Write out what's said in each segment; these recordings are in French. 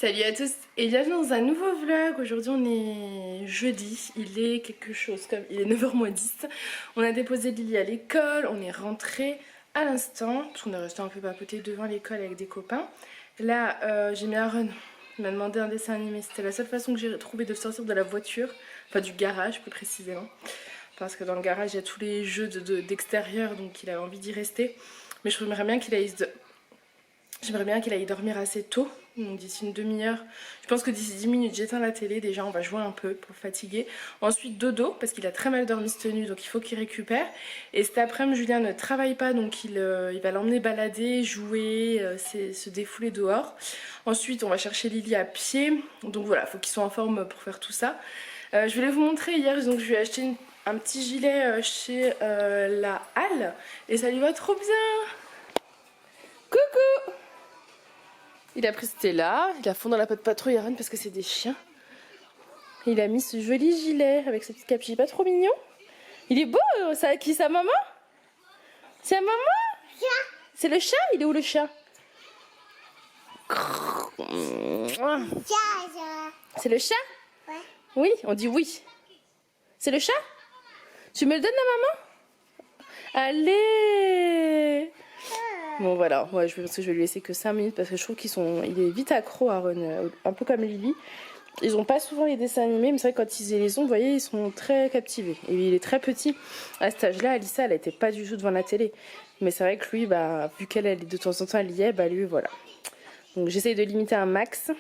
Salut à tous et bienvenue dans un nouveau vlog. Aujourd'hui on est jeudi, il est quelque chose comme il est 9h moins 10. On a déposé Lily à l'école, on est rentré à l'instant. On est resté un peu papoter devant l'école avec des copains. Là j'ai mis Aaron, il m'a demandé un dessin animé. C'était la seule façon que j'ai trouvé de sortir de la voiture, enfin du garage plus précisément. Parce que dans le garage il y a tous les jeux d'extérieur, donc il avait envie d'y rester. Mais j'aimerais bien qu'il aille dormir assez tôt, donc d'ici une demi-heure. Je pense que d'ici 10 minutes j'éteins la télé, déjà on va jouer un peu pour le fatiguer. Ensuite dodo, parce qu'il a très mal dormi cette nuit, donc il faut qu'il récupère. Et cet après-midi Julien ne travaille pas, donc il va l'emmener balader, jouer, se défouler dehors. Ensuite on va chercher Lily à pied, donc voilà, il faut qu'il soit en forme pour faire tout ça. Je voulais vous montrer hier, donc je lui ai acheté un petit gilet chez la Halle, et ça lui va trop bien. Coucou! Il a pris Stella, il a fond dans la patte patrouille Aaron parce que c'est des chiens. Et il a mis ce joli gilet avec sa petite capuche, il est pas trop mignon? Il est beau, ça a qui, sa maman? C'est la maman? C'est le chat? Il est où le chat? C'est le chat? Ouais. Oui, on dit oui. C'est le chat? Tu me le donnes à maman? Allez! Bon voilà, ouais, je pense que je vais lui laisser que 5 minutes parce que je trouve il est vite accro Aaron, un peu comme Lily. Ils ont pas souvent les dessins animés, mais c'est vrai que quand ils les ont, vous voyez, ils sont très captivés. Et il est très petit. À cet âge-là, Alissa, elle était pas du tout devant la télé. Mais c'est vrai que lui, bah, vu de temps en temps elle y est, bah lui, voilà. Donc j'essaye de limiter un max.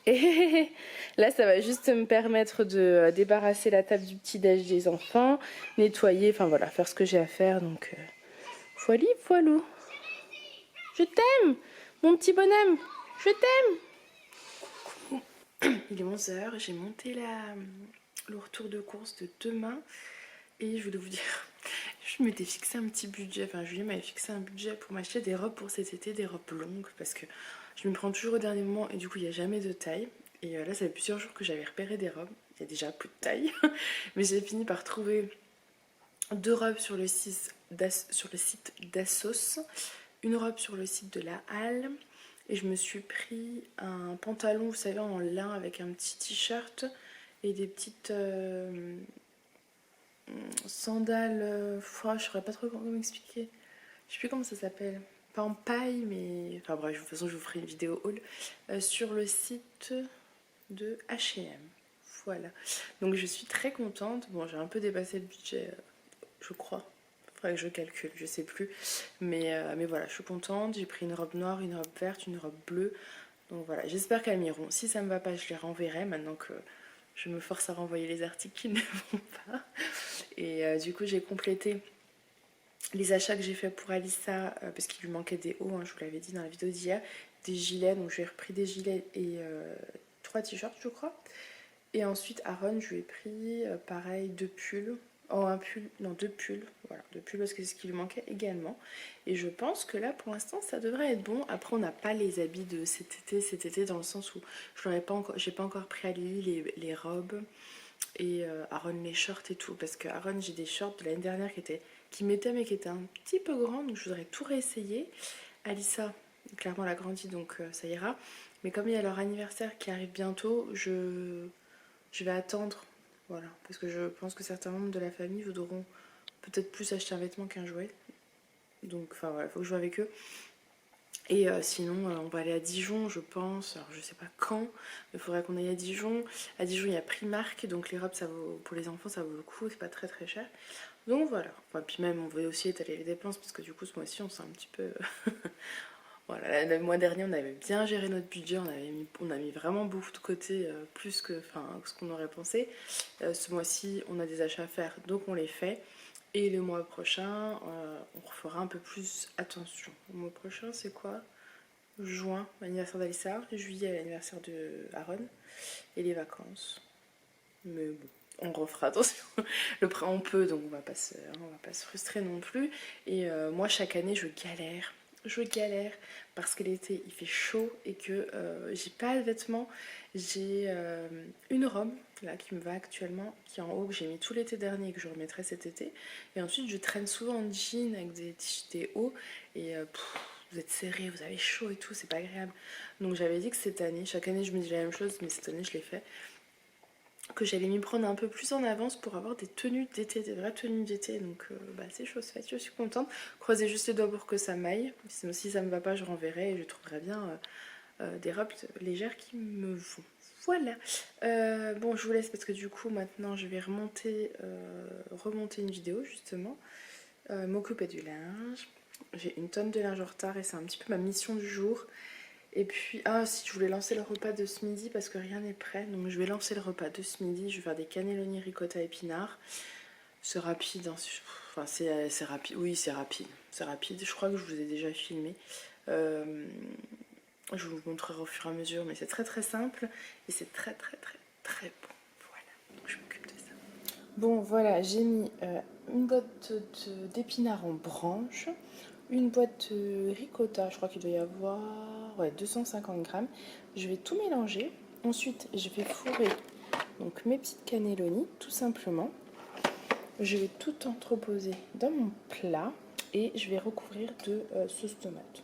Et là, ça va juste me permettre de débarrasser la table du petit-déj des enfants, nettoyer, enfin voilà, faire ce que j'ai à faire. Donc, folie, voilou. Je t'aime, mon petit bonhomme, je t'aime. Il est 11h, j'ai monté le retour de course de demain et je voulais vous dire, je m'étais fixé un petit budget, enfin Julien m'avait fixé un budget pour m'acheter des robes pour cet été, des robes longues parce que je me prends toujours au dernier moment et du coup il n'y a jamais de taille. Et là ça fait plusieurs jours que j'avais repéré des robes, il y a déjà plus de taille, mais j'ai fini par trouver 2 robes sur le site d'Assos, une robe sur le site de la Halle, et je me suis pris un pantalon, vous savez, en lin avec un petit t-shirt et des petites sandales, je saurais pas trop comment expliquer, je sais plus comment ça s'appelle, pas en paille mais, enfin bref, de toute façon je vous ferai une vidéo haul sur le site de H&M. Voilà, donc je suis très contente. Bon, j'ai un peu dépassé le budget, je crois. Faudrait que je calcule, je sais plus. Mais voilà, je suis contente. J'ai pris une robe noire, une robe verte, une robe bleue. Donc voilà, j'espère qu'elles m'iront. Si ça me va pas, je les renverrai maintenant que je me force à renvoyer les articles qui ne vont pas. Et du coup, j'ai complété les achats que j'ai fait pour Alissa parce qu'il lui manquait des hauts, hein, je vous l'avais dit dans la vidéo d'hier. Des gilets, donc j'ai repris des gilets et 3 t-shirts, je crois. Et ensuite, Aaron, je lui ai pris pareil 2 pulls. Oh, un pull, non, 2 pulls. Voilà, 2 pulls parce que c'est ce qui lui manquait également. Et je pense que là, pour l'instant, ça devrait être bon. Après, on n'a pas les habits de cet été, dans le sens où j'ai pas encore pris à Lily les robes et Aaron les shorts et tout. Parce que Aaron, j'ai des shorts de l'année dernière qui m'étaient mais qui étaient un petit peu grands, donc je voudrais tout réessayer. Alissa, clairement, elle a grandi, donc ça ira. Mais comme il y a leur anniversaire qui arrive bientôt, je vais attendre, voilà, parce que je pense que certains membres de la famille voudront peut-être plus acheter un vêtement qu'un jouet. Donc, enfin voilà, il faut que je joue avec eux. Et sinon, on va aller à Dijon, je pense. Alors, je sais pas quand, mais il faudrait qu'on aille à Dijon. À Dijon, il y a Primark, donc les robes, ça vaut, pour les enfants, ça vaut le coup, c'est pas très très cher. Donc voilà. Enfin, puis même, on va aussi étaler les dépenses, parce que du coup, ce mois-ci, on s'est un petit peu. Voilà, le mois dernier, on avait bien géré notre budget, on a mis vraiment beaucoup de côté, plus que ce qu'on aurait pensé. Ce mois-ci, on a des achats à faire, donc on les fait. Et le mois prochain, on refera un peu plus attention. Le mois prochain, c'est quoi? Juin, l'anniversaire d'Alissa. Juillet, l'anniversaire de Aaron. Et les vacances. Mais bon, on refera attention. Le prêt, on peut, donc on va pas se frustrer non plus. Et moi, chaque année, je galère parce que l'été il fait chaud et que j'ai pas de vêtements. J'ai une robe là qui me va actuellement, qui est en haut, que j'ai mis tout l'été dernier et que je remettrai cet été. Et ensuite je traîne souvent en jean avec des hauts et vous êtes serré, vous avez chaud et tout, c'est pas agréable. Donc j'avais dit que cette année, chaque année je me dis la même chose, mais cette année je l'ai fait, que j'allais m'y prendre un peu plus en avance pour avoir des tenues d'été, des vraies tenues d'été. Donc c'est chose faite, je suis contente. Croisez juste les doigts pour que ça m'aille. Sinon si ça me va pas, je renverrai et je trouverai bien des robes légères qui me vont. Voilà. Bon, je vous laisse parce que du coup maintenant je vais remonter une vidéo justement. M'occuper du linge. J'ai une tonne de linge en retard et c'est un petit peu ma mission du jour. Et puis, si je voulais lancer le repas de ce midi parce que rien n'est prêt. Donc je vais lancer le repas de ce midi. Je vais faire des cannelloni ricotta épinards. C'est rapide. Hein. Enfin, c'est rapide. Oui, c'est rapide. C'est rapide. Je crois que je vous ai déjà filmé. Je vous montrerai au fur et à mesure. Mais c'est très très simple. Et c'est très très très très bon. Voilà. Donc je m'occupe de ça. Bon, voilà. J'ai mis une boîte d'épinards en branche. Une boîte de ricotta, je crois qu'il doit y avoir 250 grammes. Je vais tout mélanger. Ensuite, je vais fourrer donc mes petites cannelloni, tout simplement. Je vais tout entreposer dans mon plat et je vais recouvrir de sauce tomate.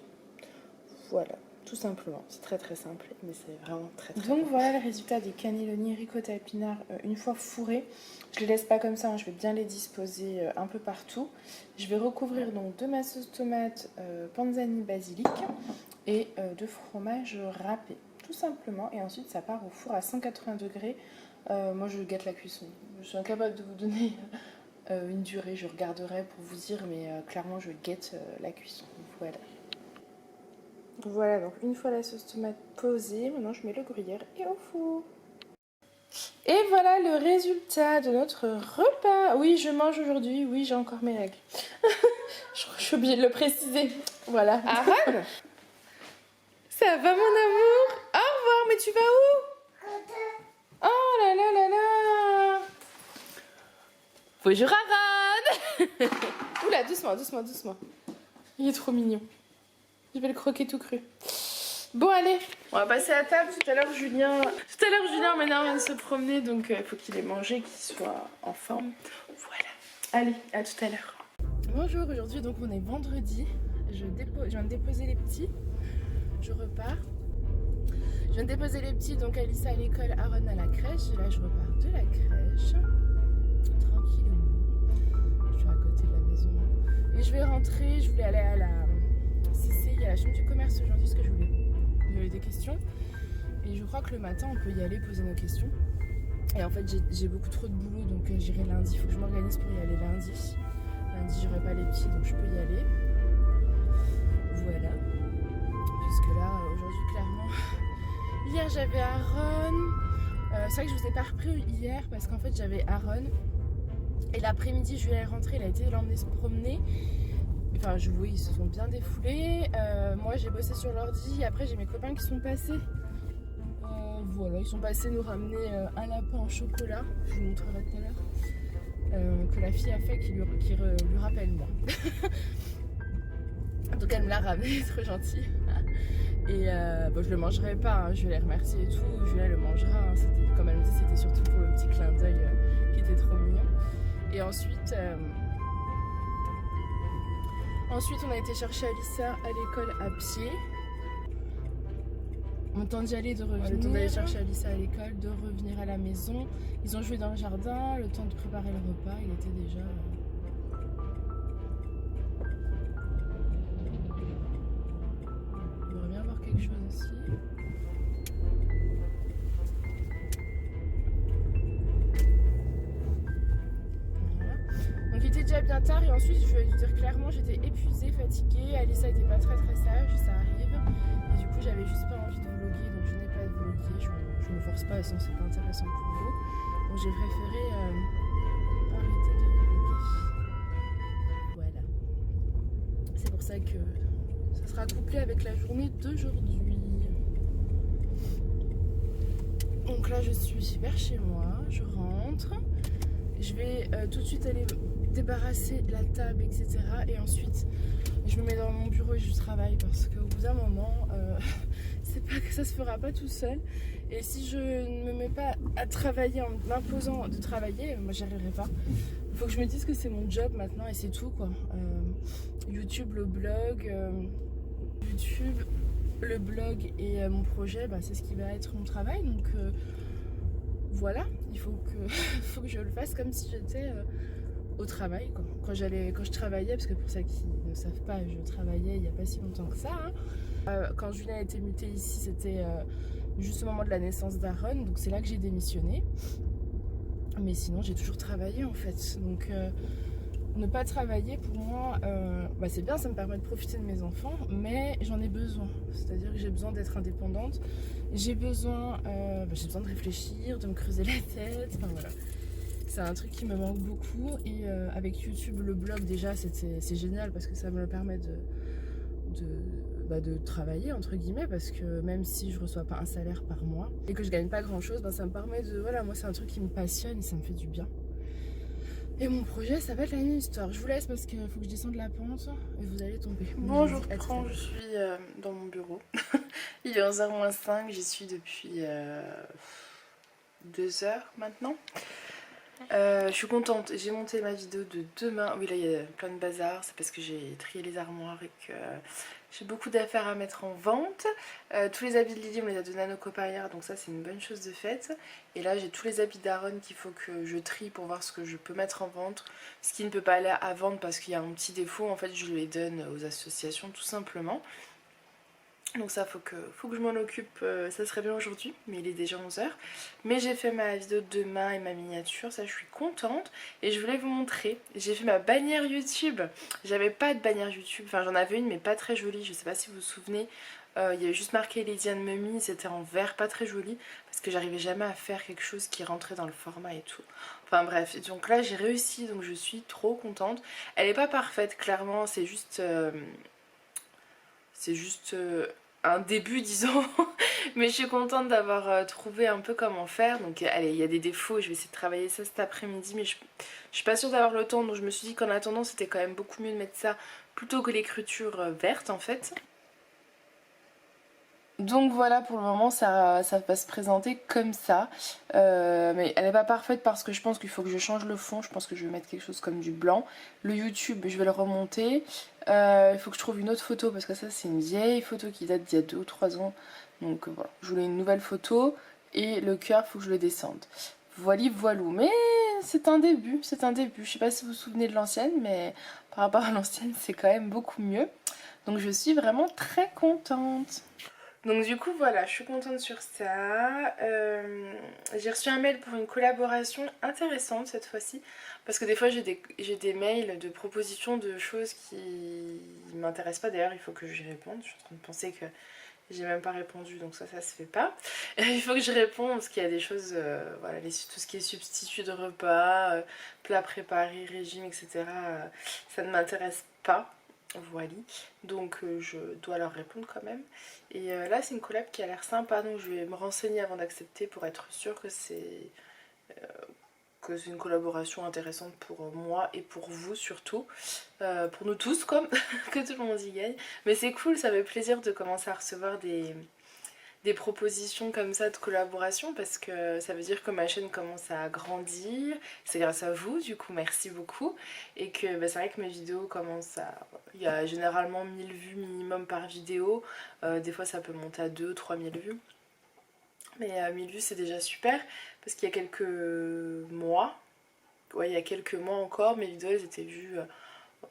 Voilà, tout simplement. C'est très très simple, mais c'est vraiment très très bon. Donc voilà le résultat des cannelloni ricotta épinards une fois fourrés. Je les laisse pas comme ça, hein, je vais bien les disposer un peu partout. Je vais recouvrir donc de ma sauce tomate panzani basilic et de fromage râpé, tout simplement. Et ensuite ça part au four à 180 degrés. Moi je gâte la cuisson. Je suis incapable de vous donner une durée, je regarderai pour vous dire, mais clairement je guette la cuisson. Voilà. Voilà, donc une fois la sauce tomate posée, maintenant je mets le gruyère et au four. Et voilà le résultat de notre repas. Oui, je mange aujourd'hui, oui, j'ai encore mes règles. Je suis obligée de le préciser. Voilà. Aaron, ça va mon amour? Au revoir, mais tu vas où? Oh là là là là. Bonjour Aaron. Oula, doucement, doucement, doucement. Il est trop mignon. Je vais le croquer tout cru. Bon allez, on va passer à table. Tout à l'heure Julien maintenant vient de se promener, donc il faut qu'il ait mangé, qu'il soit en forme. Voilà. Allez, à tout à l'heure. Bonjour, aujourd'hui donc on est vendredi. Je viens de déposer les petits. Je repars. Je viens de déposer les petits, donc Alissa à l'école, Aaron à la crèche. Et là je repars de la crèche. Tranquillement. Je suis à côté de la maison. Et je vais rentrer, je voulais aller à la CCI, à la chambre du commerce aujourd'hui, parce que j'avais des questions. Et je crois que le matin, on peut y aller poser nos questions. Et en fait, j'ai beaucoup trop de boulot, donc j'irai lundi. Il faut que je m'organise pour y aller lundi. Lundi, j'aurai pas les petits, donc je peux y aller. Voilà. Puisque là, aujourd'hui, clairement... Hier, j'avais Aaron. C'est vrai que je vous ai pas repris hier, parce qu'en fait, j'avais Aaron. Et l'après-midi, je lui ai rentré, il a été l'emmener se promener. Enfin, oui, ils se sont bien défoulés. Moi, j'ai bossé sur l'ordi. Après, j'ai mes copains qui sont passés. Voilà, ils sont passés nous ramener un lapin en chocolat. Je vous montrerai tout à l'heure. Que la fille a fait qui lui rappelle moi. Donc, elle me l'a ramené, trop gentille. Et bon, je le mangerai pas, hein, je vais les remercier et tout. Julia le mangera. Hein, comme elle me dit, c'était surtout pour le petit clin d'œil qui était trop mignon. Et ensuite. Ensuite, on a été chercher Alissa à l'école à pied. On temps d'y aller, de revenir. Le temps d'aller chercher Alissa à l'école, de revenir à la maison. Ils ont joué dans le jardin, le temps de préparer le repas. Il était déjà... On devrait bien voir quelque chose aussi. Donc il était déjà bien tard et ensuite je vais vous dire clairement j'étais épuisée, fatiguée, Alissa était pas très sage, ça arrive. Et du coup j'avais juste pas envie de vlogger donc je n'ai pas vlogué, je me force pas sinon c'est pas intéressant pour vous. Donc j'ai préféré arrêter de vlogger. Voilà. C'est pour ça que ça sera couplé avec la journée d'aujourd'hui. Donc là je suis vers chez moi, je rentre. Je vais tout de suite aller débarrasser la table, etc. Et ensuite, je me mets dans mon bureau et je travaille parce qu'au bout d'un moment, c'est pas que ça se fera pas tout seul. Et si je ne me mets pas à travailler en m'imposant de travailler, moi j'y arriverai pas. Il faut que je me dise que c'est mon job maintenant et c'est tout quoi. YouTube, le blog, YouTube, le blog et mon projet, c'est ce qui va être mon travail. Donc voilà, il faut que, faut que je le fasse comme si j'étais au travail. Quoi. Quand je travaillais, parce que pour ceux qui ne savent pas, je travaillais il n'y a pas si longtemps que ça. Quand Julien a été muté ici, c'était juste au moment de la naissance d'Aaron, donc c'est là que j'ai démissionné. Mais sinon, j'ai toujours travaillé en fait. Donc ne pas travailler pour moi, c'est bien, ça me permet de profiter de mes enfants, mais j'en ai besoin. C'est-à-dire que j'ai besoin d'être indépendante. J'ai besoin de réfléchir, de me creuser la tête. Enfin voilà. C'est un truc qui me manque beaucoup. Et avec YouTube, le blog, déjà, c'est génial parce que ça me permet de travailler entre guillemets, parce que même si je reçois pas un salaire par mois et que je gagne pas grand chose, ça me permet de, voilà, moi c'est un truc qui me passionne et ça me fait du bien. Et mon projet ça va être la Mini Store. Je vous laisse parce qu'il faut que je descende la pente et vous allez tomber. Bonjour, je suis dans mon bureau. Il est 11h-5, j'y suis depuis 2 heures maintenant. Je suis contente, j'ai monté ma vidéo de demain. Oui, là il y a plein de bazar, c'est parce que j'ai trié les armoires et que j'ai beaucoup d'affaires à mettre en vente. Tous les habits de Lily on les a donnés à nos copains hier, donc ça c'est une bonne chose de faite. Et là j'ai tous les habits d'Aaron qu'il faut que je trie pour voir ce que je peux mettre en vente, ce qui ne peut pas aller à vendre parce qu'il y a un petit défaut, en fait je les donne aux associations tout simplement. Donc ça faut que je m'en occupe, ça serait bien aujourd'hui, mais il est déjà 11h. Mais j'ai fait ma vidéo de demain et ma miniature, ça je suis contente. Et je voulais vous montrer, j'ai fait ma bannière YouTube. J'avais pas de bannière YouTube, enfin j'en avais une mais pas très jolie, je sais pas si vous vous souvenez. Il y avait juste marqué Lydiane Mummy, c'était en vert, pas très joli. Parce que j'arrivais jamais à faire quelque chose qui rentrait dans le format et tout. Enfin bref, donc là j'ai réussi, donc je suis trop contente. Elle est pas parfaite, clairement, c'est juste... un début disons. Mais je suis contente d'avoir trouvé un peu comment faire. Donc allez, il y a des défauts, je vais essayer de travailler ça cet après-midi, mais je suis pas sûre d'avoir le temps. Donc je me suis dit qu'en attendant c'était quand même beaucoup mieux de mettre ça plutôt que l'écriture verte en fait. Donc voilà, pour le moment ça va se présenter comme ça. Mais elle n'est pas parfaite parce que je pense qu'il faut que je change le fond. Je pense que je vais mettre quelque chose comme du blanc. Le YouTube, je vais le remonter. Il faut que je trouve une autre photo parce que ça c'est une vieille photo qui date d'il y a 2 ou 3 ans. Donc voilà, je voulais une nouvelle photo. Et le cœur, il faut que je le descende. Voilà, voilou. Mais c'est un début, c'est un début. Je sais pas si vous vous souvenez de l'ancienne, mais par rapport à l'ancienne, c'est quand même beaucoup mieux. Donc je suis vraiment très contente. Donc du coup voilà, je suis contente sur ça. J'ai reçu un mail pour une collaboration intéressante cette fois-ci. Parce que des fois j'ai des mails de propositions de choses qui m'intéressent pas. D'ailleurs il faut que j'y réponde. Je suis en train de penser que j'ai même pas répondu, donc ça se fait pas. Il faut que je réponde parce qu'il y a des choses, voilà, tout ce qui est substitut de repas, plat préparé, régime, etc. Ça ne m'intéresse pas. Voilà, donc je dois leur répondre quand même. Et là c'est une collab qui a l'air sympa, donc je vais me renseigner avant d'accepter pour être sûre que c'est une collaboration intéressante pour moi et pour vous surtout, pour nous tous comme, que tout le monde y gagne. Mais c'est cool, ça fait plaisir de commencer à recevoir des propositions comme ça de collaboration parce que ça veut dire que ma chaîne commence à grandir, c'est grâce à vous du coup merci beaucoup, et que c'est vrai que mes vidéos commencent à... Il y a généralement 1000 vues minimum par vidéo, des fois ça peut monter à 2-3 000 vues, mais 1000 vues c'est déjà super parce qu'il y a quelques mois, ouais il y a quelques mois encore, mes vidéos elles étaient vues...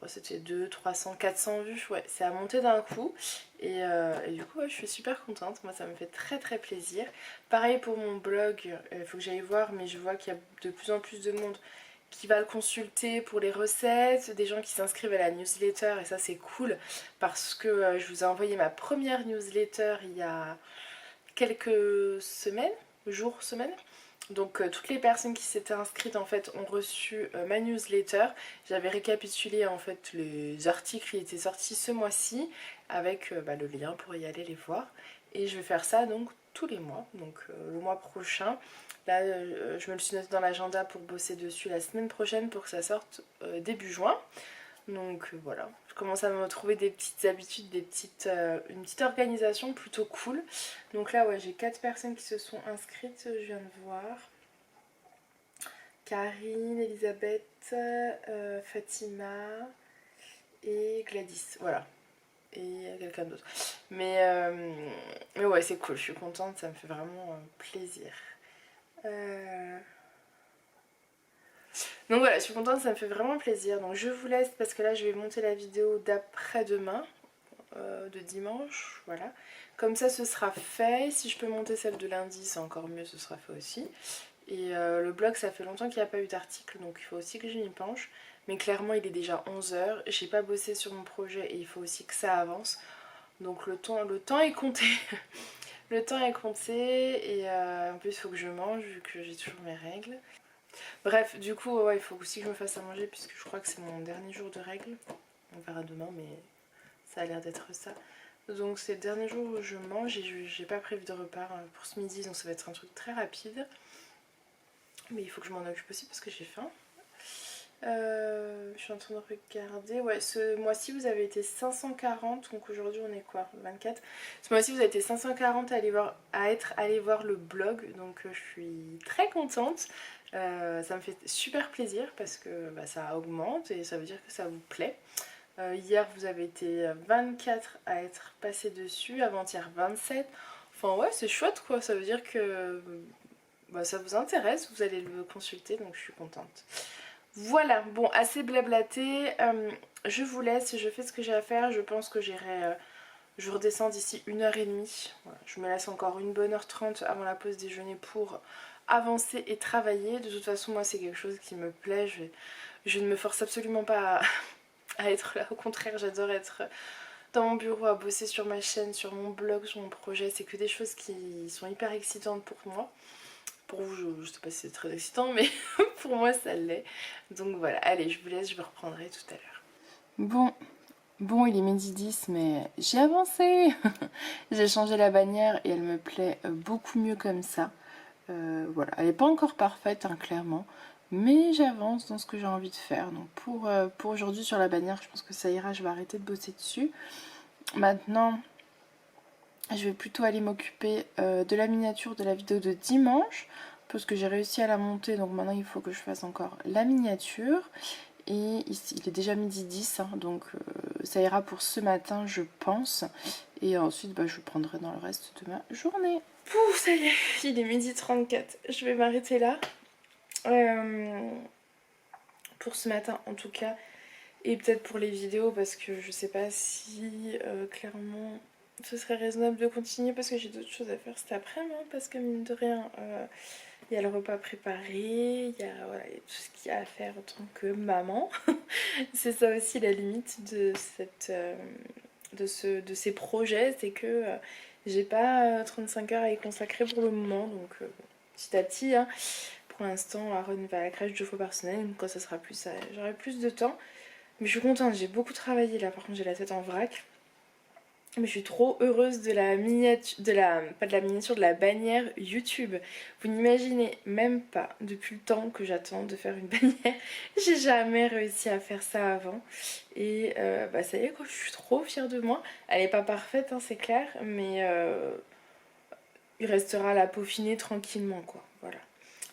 c'était 200, 300, 400 vues, ouais, ça a monté d'un coup et du coup ouais, je suis super contente, moi ça me fait très très plaisir. Pareil pour mon blog, il faut que j'aille voir, mais je vois qu'il y a de plus en plus de monde qui va le consulter pour les recettes, des gens qui s'inscrivent à la newsletter et ça c'est cool parce que je vous ai envoyé ma première newsletter il y a quelques semaines, jours, semaines. Donc toutes les personnes qui s'étaient inscrites en fait ont reçu ma newsletter. J'avais récapitulé en fait les articles qui étaient sortis ce mois-ci avec le lien pour y aller les voir. Et je vais faire ça donc tous les mois, donc le mois prochain. Là je me le suis noté dans l'agenda pour bosser dessus la semaine prochaine pour que ça sorte début juin. Donc voilà, je commence à me trouver des petites habitudes, une petite organisation plutôt cool. Donc là ouais, j'ai 4 personnes qui se sont inscrites, je viens de voir. Karine, Elisabeth, Fatima et Gladys, voilà. et quelqu'un d'autre. Mais ouais, c'est cool, je suis contente, ça me fait vraiment plaisir. Donc voilà, je suis contente, ça me fait vraiment plaisir. Donc je vous laisse parce que là je vais monter la vidéo d'après-demain, de dimanche, voilà. Comme ça ce sera fait. Si je peux monter celle de lundi, c'est encore mieux, ce sera fait aussi. Et le blog, ça fait longtemps qu'il n'y a pas eu d'article, donc il faut aussi que je m'y penche. Mais clairement, il est déjà 11 h. J'ai pas bossé sur mon projet et il faut aussi que ça avance. Donc le temps est compté. Le temps est compté et en plus, il faut que je mange vu que j'ai toujours mes règles. Bref, du coup, ouais, il faut aussi que je me fasse à manger puisque je crois que c'est mon dernier jour de règles. On verra demain, mais ça a l'air d'être ça. Donc c'est le dernier jour où je mange et j'ai pas prévu de repas pour ce midi, donc ça va être un truc très rapide. Mais il faut que je m'en occupe aussi parce que j'ai faim. Je suis en train de regarder. Ouais, ce mois-ci vous avez été 540. Donc aujourd'hui on est quoi, 24. Ce mois-ci vous avez été 540 à être allé voir le blog. Donc je suis très contente. Ça me fait super plaisir parce que bah, ça augmente et ça veut dire que ça vous plaît. Hier vous avez été 24 à être passé dessus. Avant-hier 27. Enfin ouais, c'est chouette quoi. Ça veut dire que bah, ça vous intéresse. Vous allez le consulter, donc je suis contente. Voilà, bon, assez blablaté, je vous laisse, je fais ce que j'ai à faire, je pense que je redescends d'ici 1h30, voilà, je me laisse encore une bonne heure 30 avant la pause déjeuner pour avancer et travailler. De toute façon, moi c'est quelque chose qui me plaît, je ne me force absolument pas à être là, au contraire j'adore être dans mon bureau à bosser sur ma chaîne, sur mon blog, sur mon projet, c'est que des choses qui sont hyper excitantes pour moi. Pour vous, je sais pas si c'est très excitant, mais pour moi ça l'est. Donc voilà, allez, je vous laisse, je me reprendrai tout à l'heure. Bon, il est midi 10, mais j'ai avancé. J'ai changé la bannière et elle me plaît beaucoup mieux comme ça. Voilà, elle n'est pas encore parfaite, hein, clairement. Mais j'avance dans ce que j'ai envie de faire. Donc pour aujourd'hui sur la bannière, je pense que ça ira, je vais arrêter de bosser dessus. Maintenant, je vais plutôt aller m'occuper de la miniature de la vidéo de dimanche. Parce que j'ai réussi à la monter, donc maintenant il faut que je fasse encore la miniature. Et ici, il est déjà midi 10, hein, donc ça ira pour ce matin, je pense. Et ensuite, bah, je prendrai dans le reste de ma journée. Pouf, ça y est, il est midi 34. Je vais m'arrêter là. Pour ce matin, en tout cas. Et peut-être pour les vidéos, parce que je sais pas si clairement ce serait raisonnable de continuer, parce que j'ai d'autres choses à faire cet après-midi. Parce que mine de rien... il y a le repas préparé, il y a voilà, tout ce qu'il y a à faire en tant que maman. C'est ça aussi la limite de, de ces projets, c'est que j'ai pas 35 heures à y consacrer pour le moment. Donc petit à petit, hein, pour l'instant, Aaron va à la crèche 2 fois par semaine. Donc quand ça sera plus, j'aurai plus de temps. Mais je suis contente, j'ai beaucoup travaillé là, par contre j'ai la tête en vrac. Mais je suis trop heureuse de la miniature, pas de la miniature, de la bannière YouTube. Vous n'imaginez même pas, depuis le temps que j'attends de faire une bannière, j'ai jamais réussi à faire ça avant. Et bah ça y est quoi, je suis trop fière de moi. Elle est pas parfaite, hein, c'est clair, mais il restera à la peaufiner tranquillement quoi, voilà.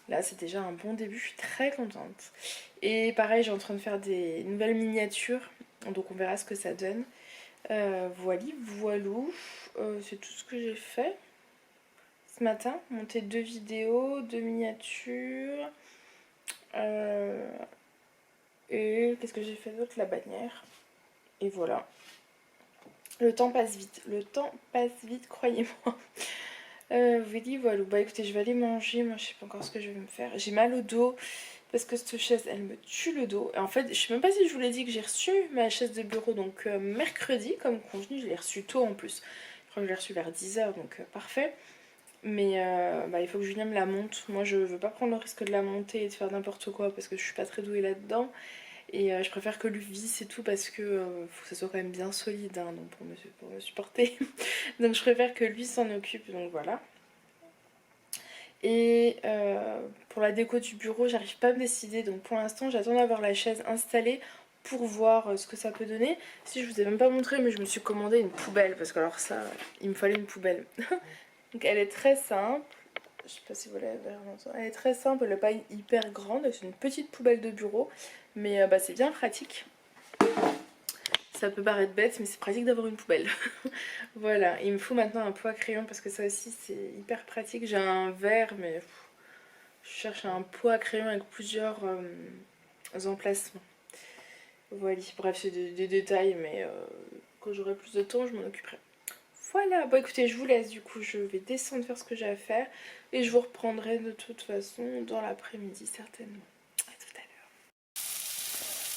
Là c'est déjà un bon début, je suis très contente. Et pareil, j'ai en train de faire des nouvelles miniatures, donc on verra ce que ça donne. Voilou, c'est tout ce que j'ai fait ce matin. Monter 2 vidéos, 2 miniatures. Et qu'est-ce que j'ai fait d'autre? La bannière. Et voilà. Le temps passe vite, croyez-moi. Voilou. Bah écoutez, je vais aller manger. Moi, je sais pas encore ce que je vais me faire. J'ai mal au dos. Parce que cette chaise, elle me tue le dos. Et en fait, je sais même pas si je vous l'ai dit que j'ai reçu ma chaise de bureau donc mercredi, comme convenu. Je l'ai reçue tôt en plus. Je crois que je l'ai reçue vers 10 h, donc parfait. Mais bah, il faut que Julien me la monte. Moi, je veux pas prendre le risque de la monter et de faire n'importe quoi parce que je suis pas très douée là-dedans. Et je préfère que lui visse et tout parce que faut que ça soit quand même bien solide hein, donc pour me supporter. Donc je préfère que lui s'en occupe, donc voilà. Et pour la déco du bureau, j'arrive pas à me décider. Donc pour l'instant, j'attends d'avoir la chaise installée pour voir ce que ça peut donner. Si je vous ai même pas montré, mais je me suis commandé une poubelle. Parce que alors ça, il me fallait une poubelle. Donc elle est très simple. Je sais pas si vous l'avez vraiment. Elle est très simple, elle n'est pas hyper grande. C'est une petite poubelle de bureau. Mais bah, c'est bien pratique. Ça peut paraître bête mais c'est pratique d'avoir une poubelle. Voilà, il me faut maintenant un pot à crayon parce que ça aussi c'est hyper pratique. J'ai un verre mais je cherche un pot à crayon avec plusieurs emplacements. Voilà, bref c'est des détails mais quand j'aurai plus de temps je m'en occuperai. Voilà, bon écoutez je vous laisse du coup, je vais descendre faire ce que j'ai à faire et je vous reprendrai de toute façon dans l'après-midi certainement. À tout à l'heure.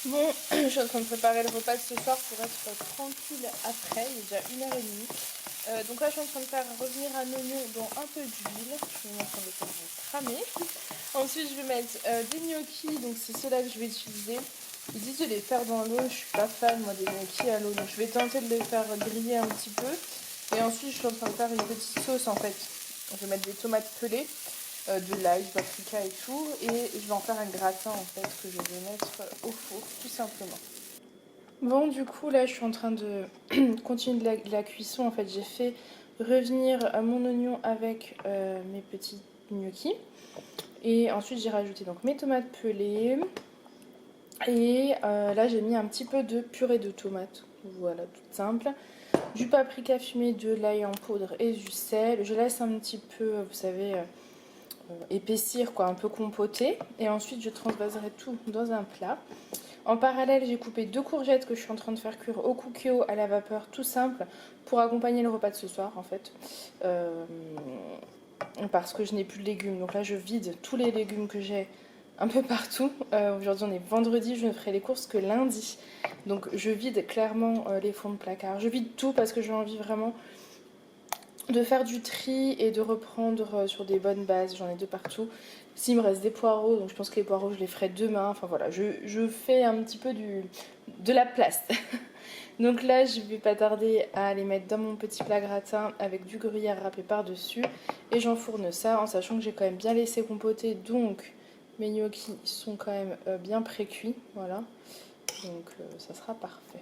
Bon, je suis en train de préparer le repas de ce soir pour être tranquille après, il est déjà 1h30. Donc là je suis en train de faire revenir un oignon dans un peu d'huile, je suis en train de faire cramer. Ensuite je vais mettre des gnocchis, donc c'est ceux-là que je vais utiliser. Ils disent de les faire dans l'eau, je suis pas fan moi des gnocchis à l'eau, donc je vais tenter de les faire griller un petit peu. Et ensuite je suis en train de faire une petite sauce en fait. Je vais mettre des tomates pelées, de l'ail, du paprika et tout. Et je vais en faire un gratin en fait que je vais mettre au four tout simplement. Bon du coup là je suis en train de continuer de la cuisson. En fait j'ai fait revenir mon oignon avec mes petits gnocchis. Et ensuite j'ai rajouté donc mes tomates pelées. Et là j'ai mis un petit peu de purée de tomates. Voilà, toute simple. Du paprika fumé, de l'ail en poudre et du sel. Je laisse un petit peu, vous savez, épaissir, quoi, un peu compoter. Et ensuite, je transvaserai tout dans un plat. En parallèle, j'ai coupé 2 courgettes que je suis en train de faire cuire au cookéo à la vapeur, tout simple, pour accompagner le repas de ce soir, en fait. Parce que je n'ai plus de légumes. Donc là, je vide tous les légumes que j'ai un peu partout. Aujourd'hui on est vendredi, je ne ferai les courses que lundi. Donc je vide clairement les fonds de placard. Je vide tout parce que j'ai envie vraiment de faire du tri et de reprendre sur des bonnes bases. J'en ai de partout. S'il me reste des poireaux, donc je pense que les poireaux je les ferai demain. Enfin voilà, je fais un petit peu de la place. Donc là je vais pas tarder à les mettre dans mon petit plat gratin avec du gruyère râpé par dessus. Et j'enfourne ça en sachant que j'ai quand même bien laissé compoter. Donc mes gnocchis sont quand même bien pré-cuits, voilà. Donc ça sera parfait.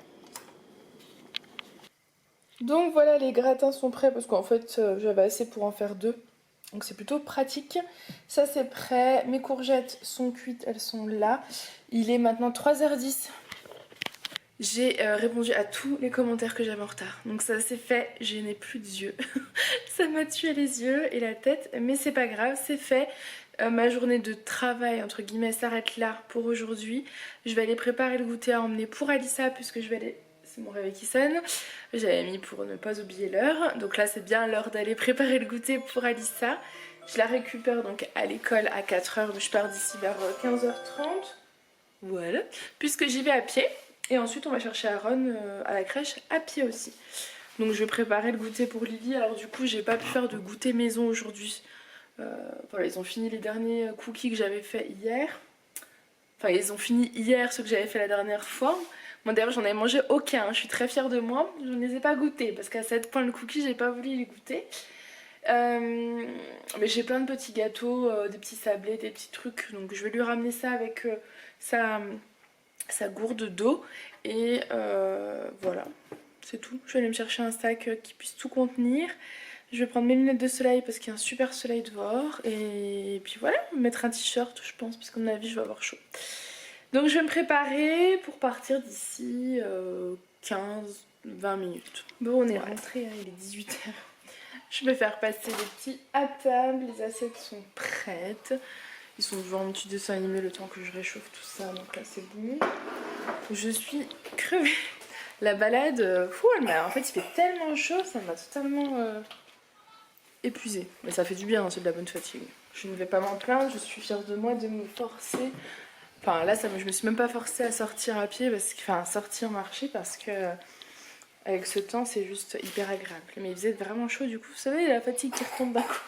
Donc voilà, les gratins sont prêts parce qu'en fait j'avais assez pour en faire 2. Donc c'est plutôt pratique. Ça c'est prêt. Mes courgettes sont cuites, elles sont là. Il est maintenant 3h10. J'ai répondu à tous les commentaires que j'avais en retard. Donc ça c'est fait, je n'ai plus d'yeux. Ça m'a tué les yeux et la tête, mais c'est pas grave, c'est fait. Ma journée de travail entre guillemets s'arrête là pour aujourd'hui. Je vais aller préparer le goûter à emmener pour Alissa puisque je vais aller... C'est mon réveil qui sonne. J'avais mis pour ne pas oublier l'heure. Donc là c'est bien l'heure d'aller préparer le goûter pour Alissa. Je la récupère donc à l'école à 4h, mais je pars d'ici vers 15h30. Voilà, puisque j'y vais à pied. Et ensuite on va chercher Aaron à la crèche à pied aussi. Donc je vais préparer le goûter pour Lily. Alors du coup j'ai pas pu faire de goûter maison aujourd'hui. Voilà, ils ont fini les derniers cookies que j'avais fait hier. Enfin ils ont fini hier ceux que j'avais fait la dernière fois. Moi d'ailleurs j'en avais mangé aucun, je suis très fière de moi. Je ne les ai pas goûtés parce qu'à 7 points le cookie j'ai pas voulu les goûter. Mais j'ai plein de petits gâteaux, des petits sablés, des petits trucs. Donc je vais lui ramener ça avec sa gourde d'eau. Et voilà, c'est tout. Je vais aller me chercher un sac qui puisse tout contenir. Je vais prendre mes lunettes de soleil parce qu'il y a un super soleil dehors. Et puis voilà, mettre un t-shirt je pense parce qu'à mon avis je vais avoir chaud. Donc je vais me préparer pour partir d'ici 15-20 minutes. Bon on est rentré, hein, il est 18h. Je vais faire passer les petits à table, les assiettes sont prêtes. Ils sont devant un petit dessin animé le temps que je réchauffe tout ça, donc là c'est bon. Je suis crevée. La balade, fou, en fait il fait tellement chaud, ça m'a totalement épuisée. Mais ça fait du bien, hein, c'est de la bonne fatigue. Je ne vais pas m'en plaindre, je suis fière de moi de me forcer. Enfin là je me suis même pas forcée à sortir à pied, à sortir marcher parce que avec ce temps c'est juste hyper agréable. Mais il faisait vraiment chaud du coup, vous savez la fatigue qui retombe d'un coup.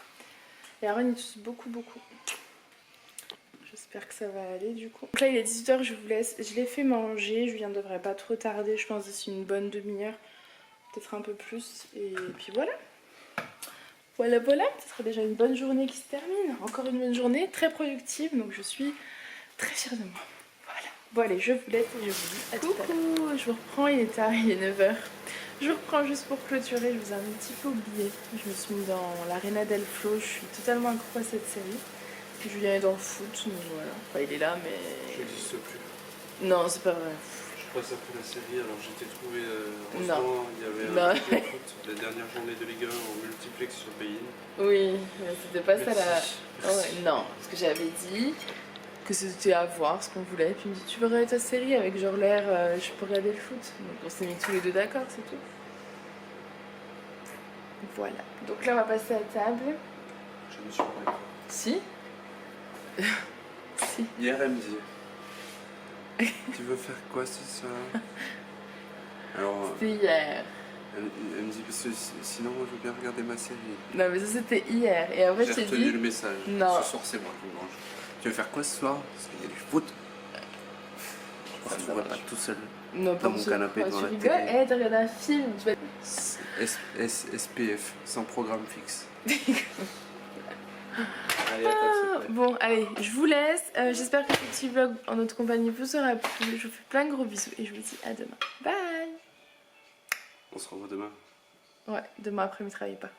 Et Aaron il tousse beaucoup. J'espère que ça va aller du coup. Donc là il est 18h, je vous laisse. Je l'ai fait manger, Julien ne devrait pas trop tarder, je pense d'ici une bonne demi-heure. Peut-être un peu plus. Et puis voilà. Voilà, ce sera déjà une bonne journée qui se termine. Encore une bonne journée, très productive. Donc je suis très fière de moi. Voilà. Bon allez, je vous laisse et je vous dis à tout à l'heure. Je vous reprends, il est tard, il est 9h. Je reprends juste pour clôturer, je vous ai un petit peu oublié. Je me suis mis dans l'Arena del Flow, je suis totalement accro à cette série. Julien est dans le foot, donc voilà. Enfin, il est là, mais... Je n'existe plus. Non, c'est pas vrai. passe après la série, alors j'ai trouvé, Non. heureusement, il y avait Non. un week-end foot, la dernière journée de Ligue 1 en multiplex sur Bein. Oui, mais c'était pas ça la... Merci. Ouais, non, parce que j'avais dit que c'était à voir ce qu'on voulait. Puis il me dit, tu veux regarder ta série avec genre l'air, je peux regarder le foot. Donc on s'est mis tous les deux d'accord, c'est tout. Voilà. Donc là, on va passer à table. Je ne suis pas d'accord. Si. Si. Hier, elle me disait tu veux faire quoi ce soir? Alors, C'était hier. elle me dit parce que sinon, moi, je veux bien regarder ma série. Non, mais ça c'était hier. Et après, J'ai je t'ai retenu dit. le message. Non. Ce soir, c'est moi qui mange. Tu veux faire quoi ce soir? Parce qu'il y a du foot. Ça Je ne vois marche. pas tout seul Non, dans mon canapé devant tu la rigoles. télé. Eh, t'as regardé un film. Tu vas... SPF, sans programme fixe. Allez, à table, s'il te plaît. Bon, allez, je vous laisse. J'espère que ce petit vlog en notre compagnie vous aura plu. Je vous fais plein de gros bisous et je vous dis à demain. Bye. On se revoit demain. Ouais, demain après, ne travaillez pas.